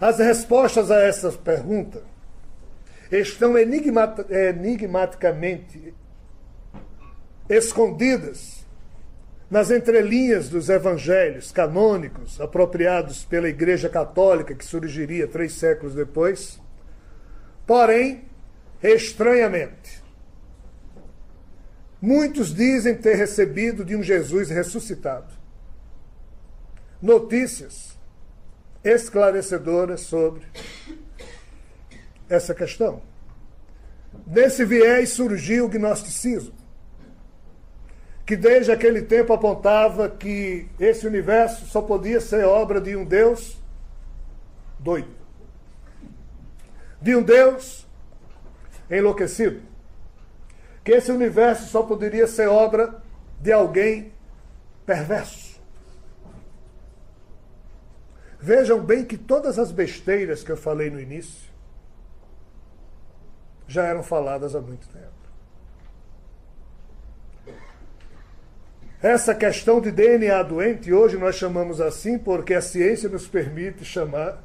As respostas a essa pergunta estão enigmaticamente escondidas nas entrelinhas dos evangelhos canônicos apropriados pela Igreja Católica, que surgiria 3 séculos depois. Porém, estranhamente, muitos dizem ter recebido de um Jesus ressuscitado notícias esclarecedoras sobre essa questão. Nesse viés surgiu o gnosticismo, que desde aquele tempo apontava que esse universo só podia ser obra de um Deus doido, de um Deus enlouquecido, que esse universo só poderia ser obra de alguém perverso. Vejam bem que todas as besteiras que eu falei no início já eram faladas há muito tempo. Essa questão de DNA doente, hoje nós chamamos assim porque a ciência nos permite chamar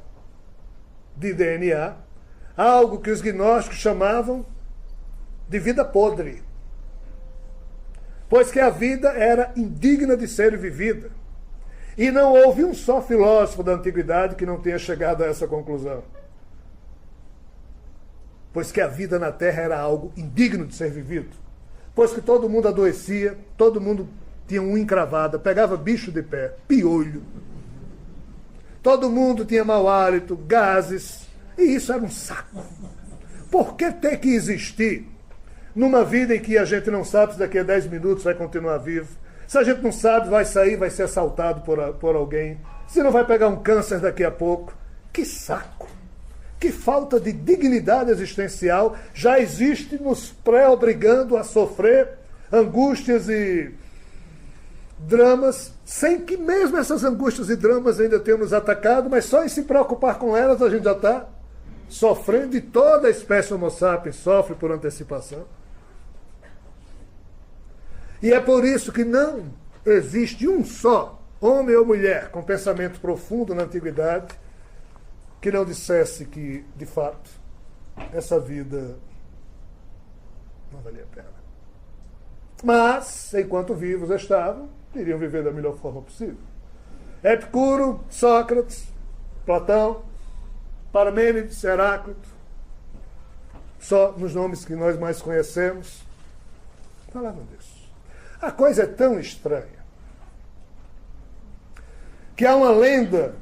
de DNA algo que os gnósticos chamavam de vida podre, pois que a vida era indigna de ser vivida. E não houve um só filósofo da antiguidade que não tenha chegado a essa conclusão. Pois que a vida na Terra era algo indigno de ser vivido. Pois que todo mundo adoecia, todo mundo tinha unha encravada, pegava bicho de pé, piolho. Todo mundo tinha mau hálito, gases. E isso era um saco. Por que ter que existir numa vida em que a gente não sabe se daqui a 10 minutos vai continuar vivo? Se a gente não sabe, vai sair, vai ser assaltado por alguém. Se não vai pegar um câncer daqui a pouco. Que saco! Que falta de dignidade existencial já existe nos pré-obrigando a sofrer angústias e dramas, sem que mesmo essas angústias e dramas ainda tenham nos atacado, mas só em se preocupar com elas a gente já está sofrendo, e toda a espécie Homo sapiens sofre por antecipação. E é por isso que não existe um só homem ou mulher com pensamento profundo na antiguidade que não dissesse que, de fato, essa vida não valia a pena. Mas, enquanto vivos estavam, iriam viver da melhor forma possível. Epicuro, Sócrates, Platão, Parmênides, Heráclito, só nos nomes que nós mais conhecemos, falavam disso. A coisa é tão estranha que há uma lenda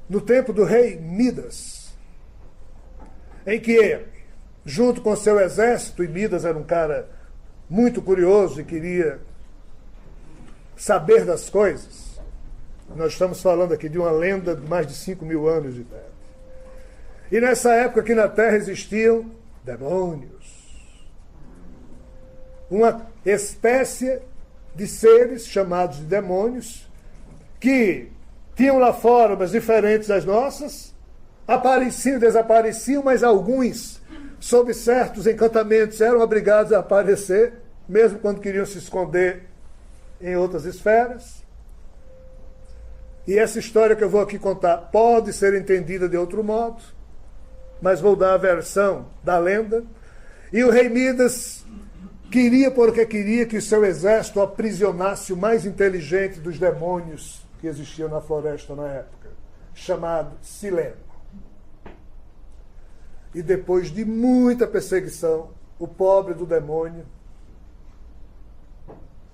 no tempo do rei Midas, em que ele, junto com seu exército, e Midas era um cara muito curioso e queria saber das coisas. Nós estamos falando aqui de uma lenda de mais de 5.000 anos de idade. E nessa época aqui na Terra existiam demônios. Uma espécie de seres chamados de demônios que tinham lá formas diferentes das nossas, apareciam e desapareciam, mas alguns, sob certos encantamentos, eram obrigados a aparecer, mesmo quando queriam se esconder em outras esferas. E essa história que eu vou aqui contar pode ser entendida de outro modo, mas vou dar a versão da lenda. E o rei Midas queria, porque queria, que o seu exército aprisionasse o mais inteligente dos demônios que existiam na floresta na época, chamado Sileno. E depois de muita perseguição, o pobre do demônio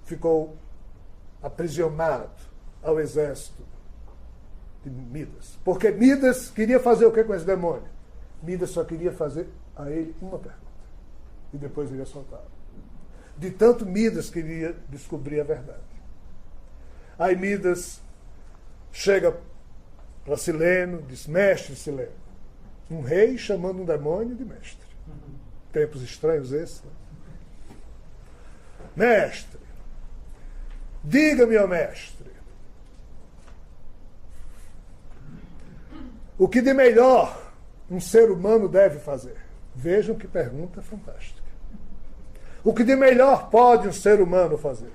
ficou aprisionado ao exército de Midas. Porque Midas queria fazer o que com esse demônio? Midas só queria fazer a ele uma pergunta. E depois ele ia soltá-lo. De tanto Midas queria descobrir a verdade. Aí Midas chega para Sileno, diz: mestre Sileno. Um rei chamando um demônio de mestre. Tempos estranhos esses. Né? Mestre, diga-me, ó mestre, o que de melhor um ser humano deve fazer? Vejam que pergunta fantástica. O que de melhor pode um ser humano fazer?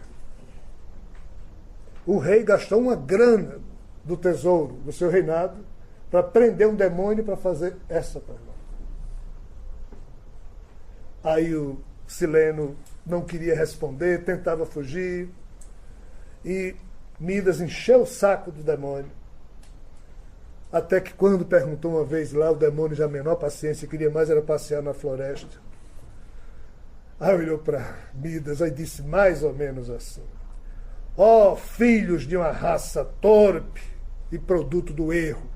O rei gastou uma grana do tesouro do seu reinado para prender um demônio para fazer essa pergunta. Aí o Sileno não queria responder, tentava fugir, e Midas encheu o saco do demônio, até que quando perguntou uma vez lá, o demônio já menor paciência, queria mais era passear na floresta. Aí olhou para Midas e disse mais ou menos assim: ó filhos de uma raça torpe e produto do erro,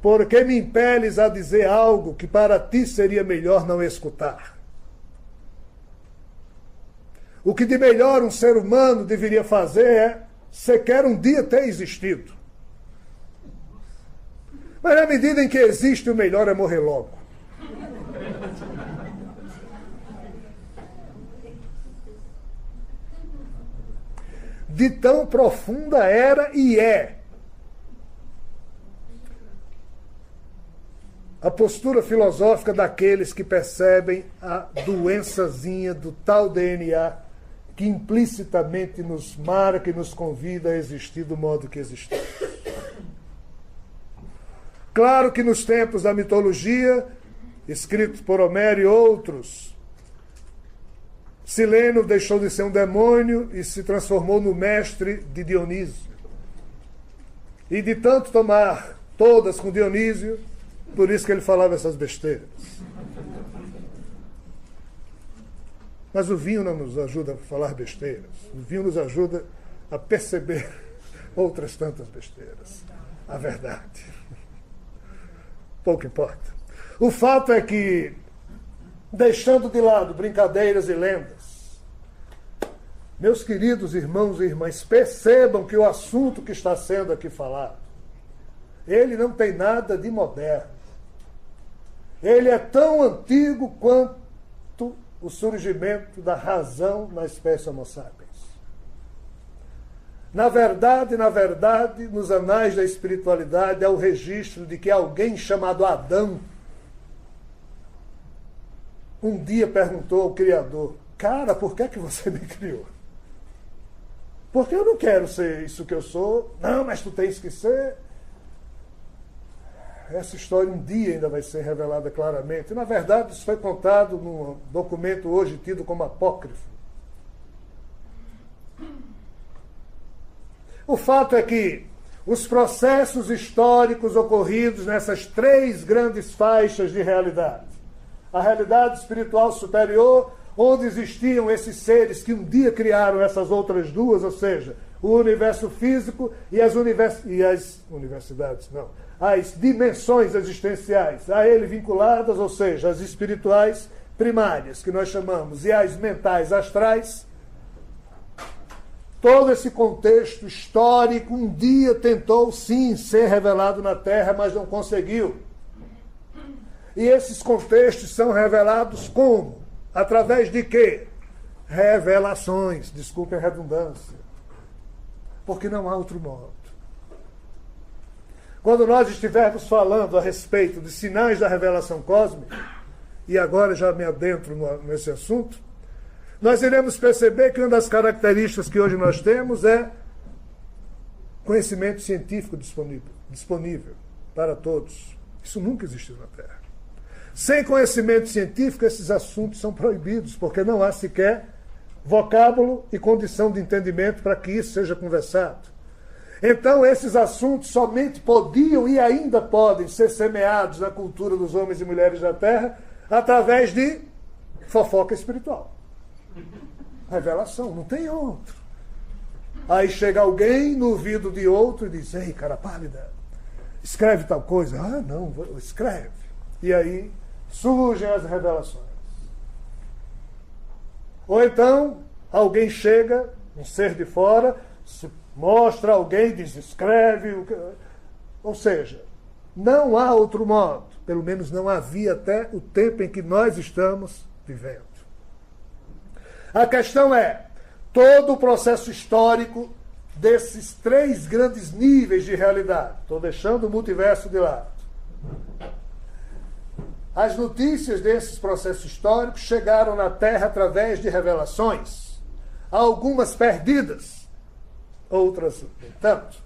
por que me impeles a dizer algo que para ti seria melhor não escutar? O que de melhor um ser humano deveria fazer é sequer um dia ter existido. Mas na medida em que existe, o melhor é morrer logo. De tão profunda era e é a postura filosófica daqueles que percebem a doençazinha do tal DNA que implicitamente nos marca e nos convida a existir do modo que existimos. Claro que nos tempos da mitologia, escritos por Homero e outros, Sileno deixou de ser um demônio e se transformou no mestre de Dionísio. E de tanto tomar todas com Dionísio, por isso que ele falava essas besteiras. Mas o vinho não nos ajuda a falar besteiras. O vinho nos ajuda a perceber outras tantas besteiras. A verdade. Pouco importa. O fato é que, deixando de lado brincadeiras e lendas, meus queridos irmãos e irmãs, percebam que o assunto que está sendo aqui falado, ele não tem nada de moderno. Ele é tão antigo quanto o surgimento da razão na espécie Homo sapiens. Na verdade, nos anais da espiritualidade há o registro de que alguém chamado Adão um dia perguntou ao Criador: cara, por que você me criou? Porque eu não quero ser isso que eu sou. Não, mas tu tens que ser. Essa história um dia ainda vai ser revelada claramente. Na verdade, isso foi contado num documento hoje tido como apócrifo. O fato é que os processos históricos ocorridos nessas três grandes faixas de realidade, a realidade espiritual superior, onde existiam esses seres que um dia criaram essas outras duas, ou seja, o universo físico e as universidades, não, as dimensões existenciais a ele vinculadas, ou seja, as espirituais primárias, que nós chamamos, e as mentais astrais. Todo esse contexto histórico um dia tentou, sim, ser revelado na Terra, mas não conseguiu. E esses contextos são revelados como? Através de quê? Revelações, desculpem a redundância. Porque não há outro modo. Quando nós estivermos falando a respeito de sinais da revelação cósmica, e agora já me adentro nesse assunto, nós iremos perceber que uma das características que hoje nós temos é conhecimento científico disponível para todos. Isso nunca existiu na Terra. Sem conhecimento científico, esses assuntos são proibidos, porque não há sequer vocábulo e condição de entendimento para que isso seja conversado. Então, esses assuntos somente podiam e ainda podem ser semeados na cultura dos homens e mulheres da Terra através de fofoca espiritual. Revelação, não tem outro. Aí chega alguém no ouvido de outro e diz: ei, cara pálida, escreve tal coisa. Ah, não, escreve. E aí surgem as revelações. Ou então, alguém chega, um ser de fora, se mostra alguém e diz: escreve. Ou seja, não há outro modo. Pelo menos não havia até o tempo em que nós estamos vivendo. A questão é, todo o processo histórico desses três grandes níveis de realidade. Estou deixando o multiverso de lado. As notícias desses processos históricos chegaram na Terra através de revelações. Algumas perdidas, outras nem tanto.